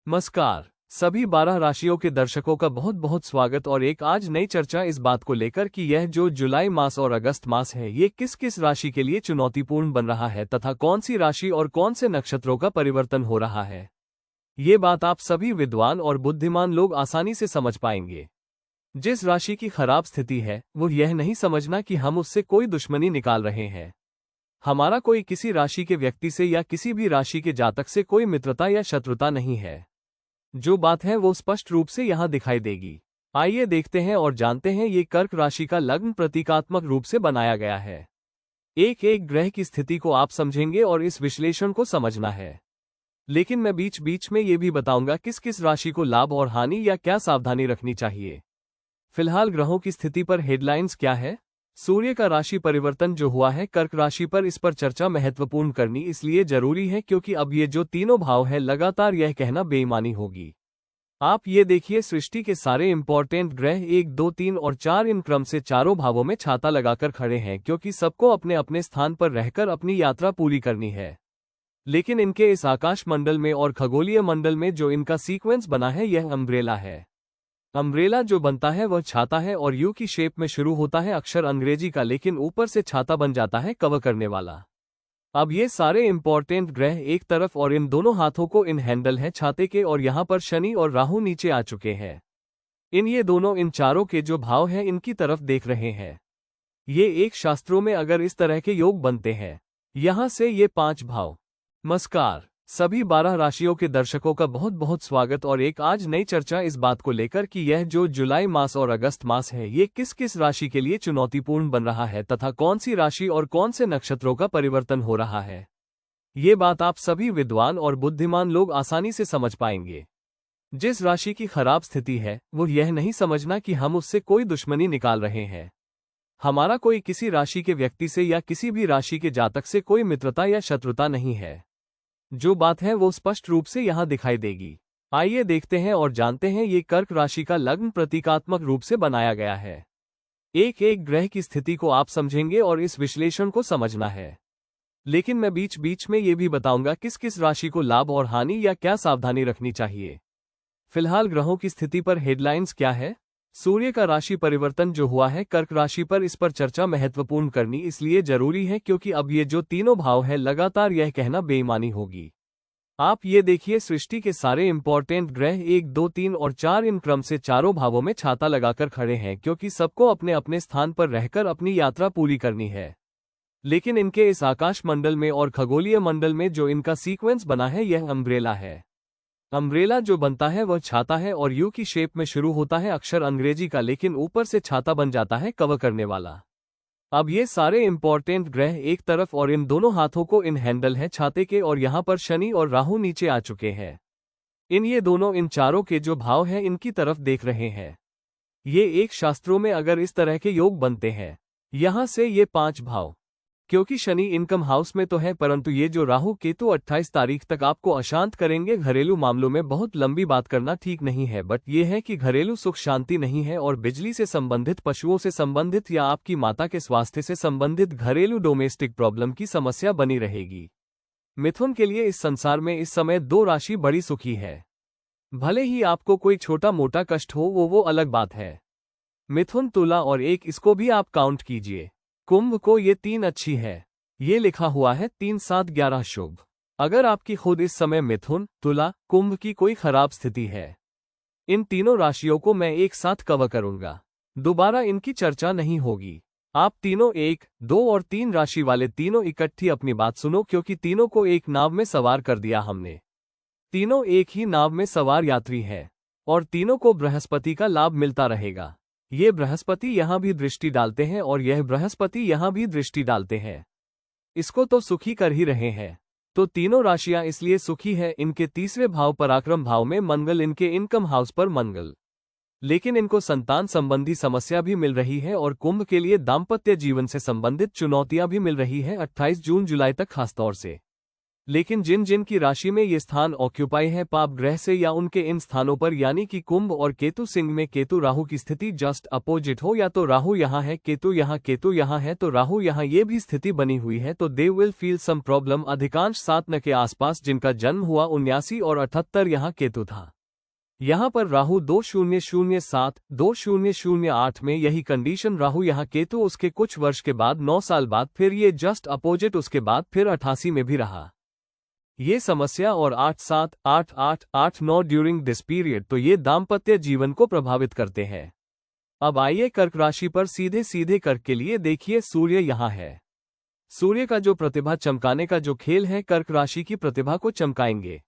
नमस्कार। सभी 12 राशियों के दर्शकों का बहुत बहुत स्वागत और एक आज नई चर्चा इस बात को लेकर कि यह जो जुलाई मास और अगस्त मास है ये किस किस राशि के लिए चुनौतीपूर्ण बन रहा है तथा कौन सी राशि और कौन से नक्षत्रों का परिवर्तन हो रहा है। ये बात आप सभी विद्वान और बुद्धिमान लोग आसानी से समझ पाएंगे। जिस राशि की खराब स्थिति है वो यह नहीं समझना कि हम उससे कोई दुश्मनी निकाल रहे हैं। हमारा कोई किसी राशि के व्यक्ति से या किसी भी राशि के जातक से कोई मित्रता या शत्रुता नहीं है। जो बात है वो स्पष्ट रूप से यहाँ दिखाई देगी। आइए देखते हैं और जानते हैं ये कर्क राशि का लग्न प्रतीकात्मक रूप से बनाया गया है। एक एक ग्रह की स्थिति को आप समझेंगे और इस विश्लेषण को समझना है। लेकिन मैं बीच बीच में ये भी बताऊंगा किस किस राशि को लाभ और हानि या क्या सावधानी रखनी चाहिए। फिलहाल ग्रहों की स्थिति पर हेडलाइंस क्या है। सूर्य का राशि परिवर्तन जो हुआ है कर्क राशि पर, इस पर चर्चा महत्वपूर्ण करनी इसलिए जरूरी है क्योंकि अब ये जो तीनों भाव है लगातार यह कहना बेईमानी होगी। आप ये देखिए सृष्टि के सारे इंपॉर्टेंट ग्रह 1, 2, 3 और 4 इन क्रम से चारों भावों में छाता लगाकर खड़े हैं क्योंकि सबको अपने अपने स्थान पर रहकर अपनी यात्रा पूरी करनी है। लेकिन इनके इस आकाश मंडल में और खगोलीय मंडल में जो इनका सीक्वेंस बना है यह अम्ब्रेला है। अम्ब्रेला जो बनता है वह छाता है और यू की शेप में शुरू होता है अक्षर अंग्रेजी का, लेकिन ऊपर से छाता बन जाता है कवर करने वाला। अब ये सारे इंपॉर्टेंट ग्रह एक तरफ और इन दोनों हाथों को इन हैंडल है छाते के, और यहाँ पर शनि और राहु नीचे आ चुके हैं। ये दोनों इन चारों के जो भाव हैं इनकी तरफ देख रहे हैं। ये एक शास्त्रों में अगर इस तरह के योग बनते हैं, यहाँ से ये 5 भाव। नमस्कार। सभी 12 राशियों के दर्शकों का बहुत बहुत स्वागत और एक आज नई चर्चा इस बात को लेकर कि यह जो जुलाई मास और अगस्त मास है ये किस किस राशि के लिए चुनौतीपूर्ण बन रहा है तथा कौन सी राशि और कौन से नक्षत्रों का परिवर्तन हो रहा है। ये बात आप सभी विद्वान और बुद्धिमान लोग आसानी से समझ पाएंगे। जिस राशि की खराब स्थिति है वो यह नहीं समझना कि हम उससे कोई दुश्मनी निकाल रहे हैं। हमारा कोई किसी राशि के व्यक्ति से या किसी भी राशि के जातक से कोई मित्रता या शत्रुता नहीं है। जो बात है वो स्पष्ट रूप से यहाँ दिखाई देगी। आइए देखते हैं और जानते हैं ये कर्क राशि का लग्न प्रतीकात्मक रूप से बनाया गया है। एक एक ग्रह की स्थिति को आप समझेंगे और इस विश्लेषण को समझना है। लेकिन मैं बीच बीच में ये भी बताऊंगा किस किस राशि को लाभ और हानि या क्या सावधानी रखनी चाहिए। फिलहाल ग्रहों की स्थिति पर हेडलाइंस क्या है। सूर्य का राशि परिवर्तन जो हुआ है कर्क राशि पर, इस पर चर्चा महत्वपूर्ण करनी इसलिए जरूरी है क्योंकि अब ये जो तीनों भाव है लगातार यह कहना बेईमानी होगी। आप ये देखिए सृष्टि के सारे इंपॉर्टेंट ग्रह 1, 2, 3 और 4 इन क्रम से चारों भावों में छाता लगाकर खड़े हैं क्योंकि सबको अपने अपने स्थान पर रहकर अपनी यात्रा पूरी करनी है। लेकिन इनके इस आकाश मंडल में और खगोलीय मंडल में जो इनका सीक्वेंस बना है यह अम्ब्रेला है। अम्ब्रेला जो बनता है वह छाता है और यू की शेप में शुरू होता है अक्षर अंग्रेजी का, लेकिन ऊपर से छाता बन जाता है कवर करने वाला। अब ये सारे इंपॉर्टेंट ग्रह एक तरफ और इन दोनों हाथों को इन हैंडल है छाते के, और यहाँ पर शनि और राहु नीचे आ चुके हैं। ये दोनों इन चारों के जो भाव हैं इनकी तरफ देख रहे हैं। ये एक शास्त्रों में अगर इस तरह के योग बनते हैं, यहाँ से ये 5 भाव। क्योंकि शनि इनकम हाउस में तो है, परंतु ये जो राहु केतु 28 तारीख तक आपको अशांत करेंगे। घरेलू मामलों में बहुत लंबी बात करना ठीक नहीं है, बट ये है कि घरेलू सुख शांति नहीं है और बिजली से संबंधित, पशुओं से संबंधित या आपकी माता के स्वास्थ्य से संबंधित घरेलू डोमेस्टिक प्रॉब्लम की समस्या बनी रहेगी। मिथुन के लिए इस संसार में इस समय 2 राशि बड़ी सुखी है। भले ही आपको कोई छोटा मोटा कष्ट हो वो अलग बात है। मिथुन, तुला और 1 इसको भी आप काउंट कीजिए। कुंभ को ये 3 अच्छी है। ये लिखा हुआ है 3, 7, 11 शुभ। अगर आपकी खुद इस समय मिथुन, तुला, कुंभ की कोई खराब स्थिति है, इन तीनों राशियों को मैं एक साथ कवर करूंगा। दोबारा इनकी चर्चा नहीं होगी। आप तीनों 1, 2 और 3 राशि वाले तीनों इकट्ठी अपनी बात सुनो, क्योंकि तीनों को एक नाव में सवार कर दिया हमने। तीनों एक ही नाव में सवार यात्री हैं और तीनों को बृहस्पति का लाभ मिलता रहेगा। ये बृहस्पति यहाँ भी दृष्टि डालते हैं और यह बृहस्पति यहाँ भी दृष्टि डालते हैं। इसको तो सुखी कर ही रहे हैं। तो तीनों राशियां इसलिए सुखी है। इनके तीसरे भाव पराक्रम भाव में मंगल, इनके इनकम हाउस पर मंगल। लेकिन इनको संतान संबंधी समस्या भी मिल रही है और कुंभ के लिए दाम्पत्य जीवन से संबंधित चुनौतियां भी मिल रही है 28 जून जुलाई तक खासतौर से। लेकिन जिन जिन की राशि में ये स्थान ऑक्यूपाई है पाप ग्रह से या उनके इन स्थानों पर यानी कि कुंभ और केतु सिंह में केतु राहु की स्थिति जस्ट अपोजिट हो, या तो राहु यहाँ है केतु यहाँ है तो राहु यहाँ, ये भी स्थिति बनी हुई है, तो they will feel some problem. अधिकांश 7 न के आसपास जिनका जन्म हुआ 79 और 78 यहाँ केतु था। यहाँ पर राहु 2007 2008 में यही कंडीशन, राहु यहाँ केतु उसके कुछ वर्ष के बाद 9 साल बाद फिर ये जस्ट अपोजिट, उसके बाद फिर 88 में भी रहा ये समस्या, और 8-7 8-8 8-9 ड्यूरिंग दिस पीरियड, तो ये दाम्पत्य जीवन को प्रभावित करते हैं। अब आइए कर्क राशि पर सीधे सीधे कर्क के लिए देखिए, सूर्य यहाँ है। सूर्य का जो प्रतिभा चमकाने का जो खेल है कर्क राशि की प्रतिभा को चमकाएंगे।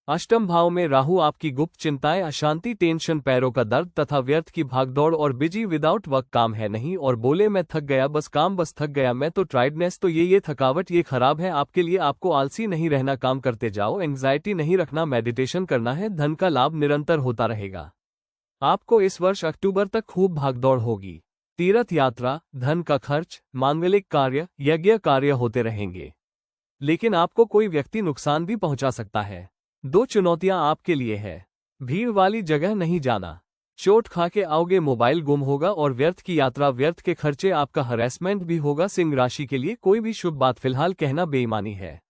अष्टम भाव में राहु आपकी गुप्त चिंताएं, अशांति, टेंशन, पैरों का दर्द तथा व्यर्थ की भागदौड़ और बिजी विदाउट वर्क, काम है नहीं और बोले मैं थक गया, बस थक गया मैं, तो टायर्डनेस, तो ये थकावट ये खराब है आपके लिए। आपको आलसी नहीं रहना, काम करते जाओ, एंग्जाइटी नहीं रखना, मेडिटेशन करना है, धन का लाभ निरंतर होता रहेगा। आपको इस वर्ष अक्टूबर तक खूब भागदौड़ होगी। तीर्थ यात्रा, धन का खर्च, मांगलिक कार्य, यज्ञ कार्य होते रहेंगे, लेकिन आपको कोई व्यक्ति नुकसान भी पहुंचा सकता है। 2 चुनौतियां आपके लिए है, भीड़ वाली जगह नहीं जाना, चोट खा के आओगे, मोबाइल गुम होगा और व्यर्थ की यात्रा, व्यर्थ के खर्चे, आपका हरेसमेंट भी होगा। सिंह राशि के लिए कोई भी शुभ बात फिलहाल कहना बेईमानी है।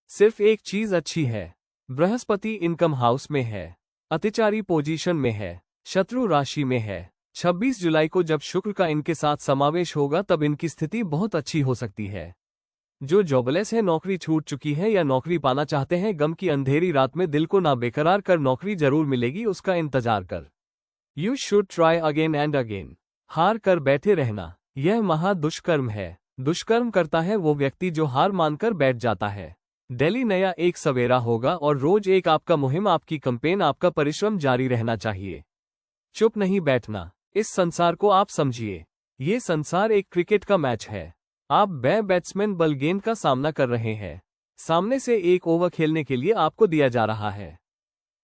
सिर्फ एक चीज अच्छी है, बृहस्पति इनकम हाउस में है, अतिचारी पोजीशन में है, शत्रु राशि में है। 26 जुलाई को जब शुक्र का इनके साथ समावेश होगा तब इनकी स्थिति बहुत अच्छी हो सकती है। जो जॉबलेस है, नौकरी छूट चुकी है या नौकरी पाना चाहते हैं, गम की अंधेरी रात में दिल को ना बेकरार कर, नौकरी जरूर मिलेगी, उसका इंतजार कर। You should try again and again, हार कर बैठे रहना यह महा दुष्कर्म है। दुष्कर्म करता है वो व्यक्ति जो हार मानकर बैठ जाता है। डेली नया एक सवेरा होगा और रोज एक आपका मुहिम, आपकी कंपेन, आपका परिश्रम जारी रहना चाहिए। चुप नहीं बैठना, इस संसार को आप समझिए, ये संसार एक क्रिकेट का मैच है। आप बैट्समैन बल गेंद का सामना कर रहे हैं, सामने से एक ओवर खेलने के लिए आपको दिया जा रहा है।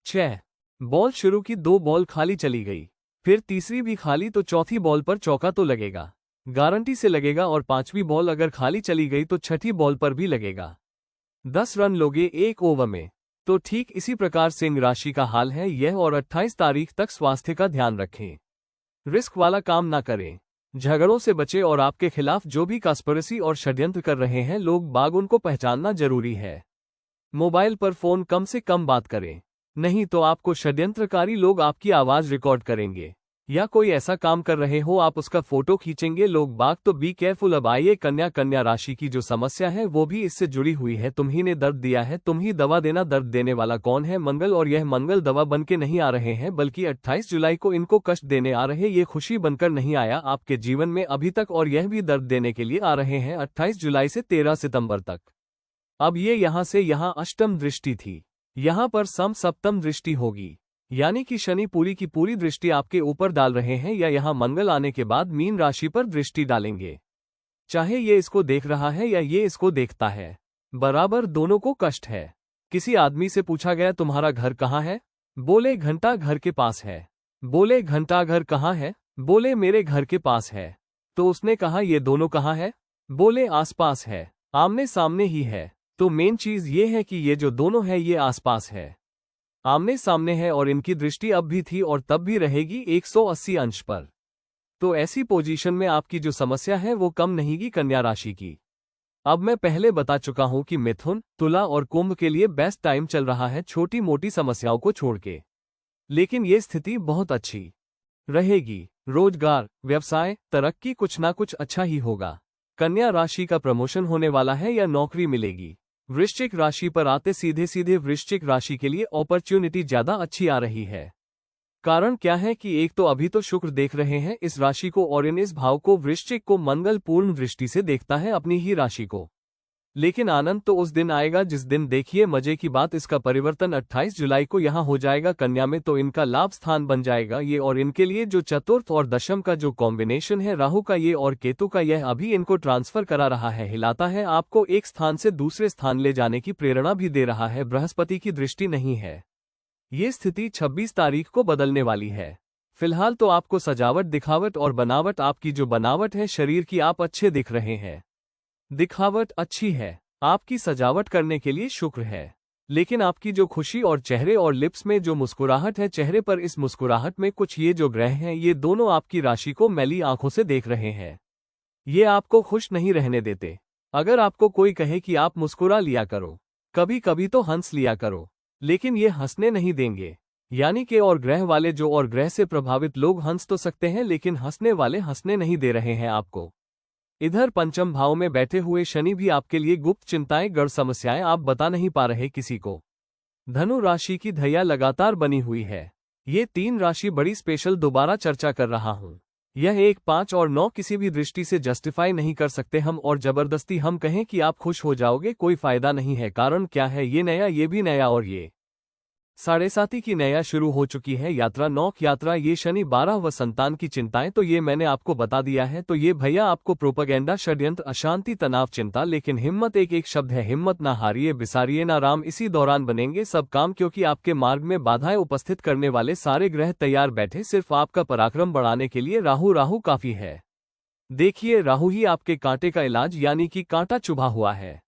6 बॉल शुरू की, 2 बॉल खाली चली गई, फिर तीसरी भी खाली, तो चौथी बॉल पर चौका तो लगेगा, गारंटी से लगेगा, और 5वीं बॉल अगर खाली चली गई तो 6ठी बॉल पर भी लगेगा। 10 रन लोगे एक ओवर में। तो ठीक इसी प्रकार सिंह राशि का हाल है यह, और 28 तारीख तक स्वास्थ्य का ध्यान रखें, रिस्क वाला काम ना करें, झगड़ों से बचे, और आपके खिलाफ जो भी कास्परसी और षड्यंत्र कर रहे हैं लोग बाग, उनको पहचानना जरूरी है। मोबाइल पर फोन कम से कम बात करें, नहीं तो आपको षड्यंत्रकारी लोग आपकी आवाज रिकॉर्ड करेंगे, या कोई ऐसा काम कर रहे हो आप उसका फोटो खींचेंगे लोग बाग, तो बी केयरफुल। अब आइए कन्या राशि की जो समस्या है वो भी इससे जुड़ी हुई है। तुम ही ने दर्द दिया है, तुम ही दवा देना, दर्द देने वाला कौन है? मंगल, और यह मंगल दवा बन के नहीं आ रहे हैं, बल्कि 28 जुलाई को इनको कष्ट देने आ रहे। ये खुशी बनकर नहीं आया आपके जीवन में अभी तक, और यह भी दर्द देने के लिए आ रहे हैं 28 जुलाई से 13 सितंबर तक। अब ये यहाँ से यहाँ अष्टम दृष्टि थी, यहाँ पर सप्तम दृष्टि होगी, यानी कि शनि पूरी की पूरी दृष्टि आपके ऊपर डाल रहे हैं, या यहाँ मंगल आने के बाद मीन राशि पर दृष्टि डालेंगे। चाहे ये इसको देख रहा है या ये इसको देखता है, बराबर दोनों को कष्ट है। किसी आदमी से पूछा गया तुम्हारा घर कहाँ है? बोले घंटा घर के पास है। बोले घंटा घर कहाँ है? बोले मेरे घर के पास है। तो उसने कहा ये दोनों कहाँ है? बोले आसपास है, आमने सामने ही है। तो मेन चीज ये है कि ये जो दोनों है ये आसपास है, आमने सामने है, और इनकी दृष्टि अब भी थी और तब भी रहेगी 180 अंश पर। तो ऐसी पोजीशन में आपकी जो समस्या है वो कम नहीं की कन्या राशि की। अब मैं पहले बता चुका हूं कि मिथुन, तुला और कुंभ के लिए बेस्ट टाइम चल रहा है छोटी मोटी समस्याओं को छोड़ के, लेकिन ये स्थिति बहुत अच्छी रहेगी। रोजगार, व्यवसाय, तरक्की, कुछ ना कुछ अच्छा ही होगा। कन्या राशि का प्रमोशन होने वाला है या नौकरी मिलेगी। वृश्चिक राशि पर आते सीधे सीधे वृश्चिक राशि के लिए अपॉर्चुनिटी ज्यादा अच्छी आ रही है। कारण क्या है कि एक तो अभी तो शुक्र देख रहे हैं इस राशि को, और इन इस भाव को वृश्चिक को मंगल पूर्ण दृष्टि से देखता है अपनी ही राशि को। लेकिन आनंद तो उस दिन आएगा जिस दिन, देखिए मजे की बात, इसका परिवर्तन 28 जुलाई को यहाँ हो जाएगा कन्या में, तो इनका लाभ स्थान बन जाएगा ये। और इनके लिए जो चतुर्थ और दशम का जो कॉम्बिनेशन है राहु का ये और केतु का, यह अभी इनको ट्रांसफर करा रहा है, हिलाता है, आपको एक स्थान से दूसरे स्थान ले जाने की प्रेरणा भी दे रहा है। बृहस्पति की दृष्टि नहीं है, ये स्थिति 26 तारीख को बदलने वाली है। फिलहाल तो आपको सजावट, दिखावट और बनावट, आपकी जो बनावट है शरीर की, आप अच्छे दिख रहे हैं, दिखावट अच्छी है, आपकी सजावट करने के लिए शुक्र है। लेकिन आपकी जो खुशी और चेहरे और लिप्स में जो मुस्कुराहट है चेहरे पर, इस मुस्कुराहट में कुछ ये जो ग्रह हैं ये दोनों आपकी राशि को मैली आंखों से देख रहे हैं। ये आपको खुश नहीं रहने देते। अगर आपको कोई कहे कि आप मुस्कुरा लिया करो, कभी कभी तो हंस लिया करो, लेकिन ये हंसने नहीं देंगे। यानी कि और ग्रह वाले जो और ग्रह से प्रभावित लोग हंस तो सकते हैं, लेकिन हंसने वाले हंसने नहीं दे रहे हैं आपको। इधर पंचम भाव में बैठे हुए शनि भी आपके लिए गुप्त चिंताएं, गढ़ समस्याएं आप बता नहीं पा रहे किसी को। धनु राशि की धैया लगातार बनी हुई है। ये 3 राशि बड़ी स्पेशल दोबारा चर्चा कर रहा हूं। यह 1, 5 और 9 किसी भी दृष्टि से जस्टिफाई नहीं कर सकते हम, और जबरदस्ती हम कहें कि आप खुश हो जाओगे कोई फायदा नहीं है। कारण क्या है, ये नया, ये भी नया, और ये 7.5 की नया शुरू हो चुकी है यात्रा, 9 यात्रा, ये शनि 12 व संतान की चिंताएं। तो ये मैंने आपको बता दिया है। तो ये भैया आपको प्रोपेगेंडा, षड्यंत्र, अशांति, तनाव, चिंता, लेकिन हिम्मत एक एक शब्द है, हिम्मत ना हारिए, बिसारिए ना राम। इसी दौरान बनेंगे सब काम, क्योंकि आपके मार्ग में बाधाएं उपस्थित करने वाले सारे ग्रह तैयार बैठे सिर्फ आपका पराक्रम बढ़ाने के लिए। राहु काफी है। देखिए, राहु ही आपके कांटे का इलाज, यानी कि कांटा चुभा हुआ है।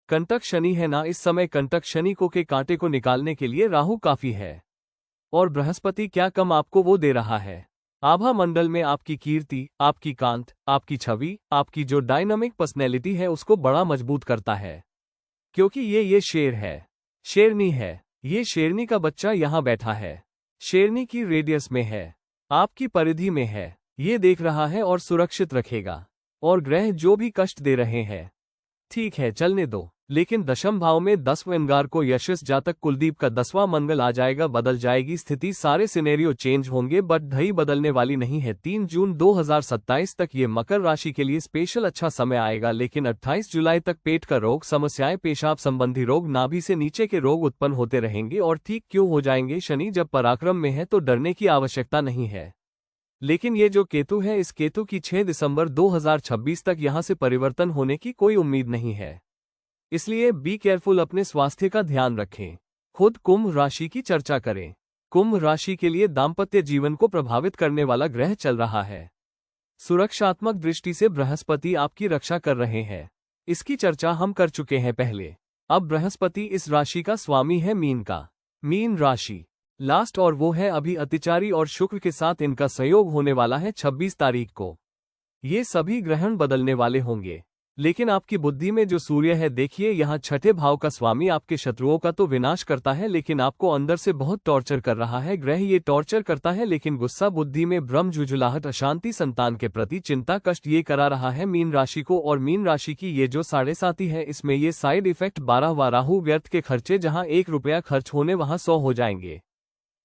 कंटक शनि है ना, इस समय कंटक शनि को के कांटे को निकालने के लिए राहु काफी है। और बृहस्पति क्या कम आपको वो दे रहा है। आभा मंडल में आपकी कीर्ति, आपकी कांत, आपकी छवि, आपकी जो डायनामिक पर्सनैलिटी है उसको बड़ा मजबूत करता है। क्योंकि ये शेर है, शेरनी है। ये शेरनी का बच्चा यहां बैठा है, शेरनी की रेडियस में है, आपकी परिधि में है, ये देख रहा है और सुरक्षित रखेगा। और ग्रह जो भी कष्ट दे रहे हैं, ठीक है चलने दो, लेकिन दशम भाव में 10वें अंगार को यशस जातक कुलदीप का 10वां मंगल आ जाएगा। बदल जाएगी स्थिति, सारे सिनेरियो चेंज होंगे, बट ढई बदलने वाली नहीं है। 3 जून 2027 तक ये मकर राशि के लिए स्पेशल अच्छा समय आएगा, लेकिन 28 जुलाई तक पेट का रोग, समस्याएं, पेशाब संबंधी रोग, नाभि से नीचे के रोग उत्पन्न होते रहेंगे और ठीक क्यों हो जाएंगे। शनि जब पराक्रम में है तो डरने की आवश्यकता नहीं है। लेकिन ये जो केतु है, इस केतु की 6 दिसंबर 2026 तक यहां से परिवर्तन होने की कोई उम्मीद नहीं है। इसलिए बी केयरफुल, अपने स्वास्थ्य का ध्यान रखें। खुद कुंभ राशि की चर्चा करें। कुंभ राशि के लिए दाम्पत्य जीवन को प्रभावित करने वाला ग्रह चल रहा है। सुरक्षात्मक दृष्टि से बृहस्पति आपकी रक्षा कर रहे हैं, इसकी चर्चा हम कर चुके हैं पहले। अब बृहस्पति इस राशि का स्वामी है, मीन का। मीन राशि लास्ट, और वो है अभी अतिचारी, और शुक्र के साथ इनका संयोग होने वाला है 26 तारीख को। ये सभी ग्रहण बदलने वाले होंगे, लेकिन आपकी बुद्धि में जो सूर्य है, देखिए यहाँ 6ठे भाव का स्वामी आपके शत्रुओं का तो विनाश करता है, लेकिन आपको अंदर से बहुत टॉर्चर कर रहा है ग्रह। ये टॉर्चर करता है, लेकिन गुस्सा, बुद्धि में भ्रम, जुझुलाहट, अशांति, संतान के प्रति चिंता, कष्ट ये करा रहा है मीन राशि को। और मीन राशि की ये जो 7.5 है, इसमें ये साइड इफेक्ट 12वां राहु, व्यर्थ के खर्चे, जहां 1 रुपया खर्च होने वहां 100 हो जाएंगे।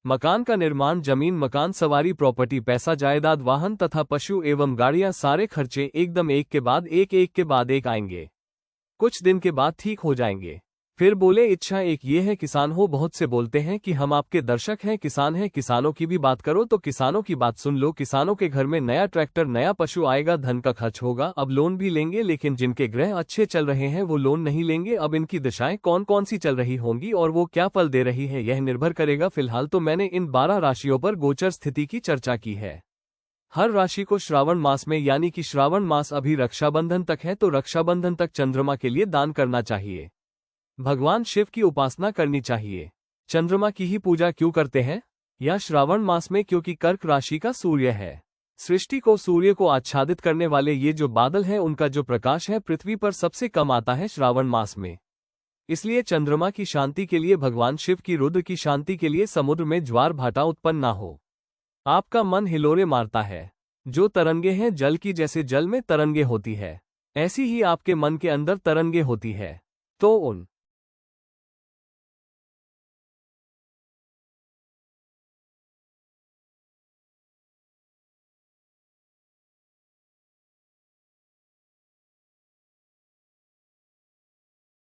मकान का निर्माण, जमीन, मकान, सवारी, प्रॉपर्टी, पैसा, जायदाद, वाहन तथा पशु एवं गाड़ियां, सारे खर्चे एकदम एक के बाद एक आएंगे। कुछ दिन के बाद ठीक हो जाएंगे। फिर बोले इच्छा एक ये है, किसान हो, बहुत से बोलते हैं कि हम आपके दर्शक हैं, किसान हैं, किसानों की भी बात करो तो किसानों की बात सुन लो। किसानों के घर में नया ट्रैक्टर, नया पशु आएगा, धन का खर्च होगा। अब लोन भी लेंगे, लेकिन जिनके ग्रह अच्छे चल रहे हैं वो लोन नहीं लेंगे। अब इनकी दिशाएं कौन कौन सी चल रही होंगी और वो क्या फल दे रही है, यह निर्भर करेगा। फिलहाल तो मैंने इन 12 राशियों पर गोचर स्थिति की चर्चा की है। हर राशि को श्रावण मास में, यानी कि श्रावण मास अभी रक्षाबंधन तक है, तो रक्षाबंधन तक चंद्रमा के लिए दान करना चाहिए, भगवान शिव की उपासना करनी चाहिए। चंद्रमा की ही पूजा क्यों करते हैं? या श्रावण मास में, क्योंकि कर्क राशि का सूर्य है। सृष्टि को, सूर्य को आच्छादित करने वाले ये जो बादल हैं, उनका जो प्रकाश है पृथ्वी पर सबसे कम आता है श्रावण मास में। इसलिए चंद्रमा की शांति के लिए, भगवान शिव की, रुद्र की शांति के लिए समुद्र में ज्वार भाटा उत्पन्न ना हो। आपका मन हिलोरे मारता है, जो तरंगे हैं जल की, जैसे जल में तरंगे होती है, ऐसी ही आपके मन के अंदर तरंगे होती है। तो उन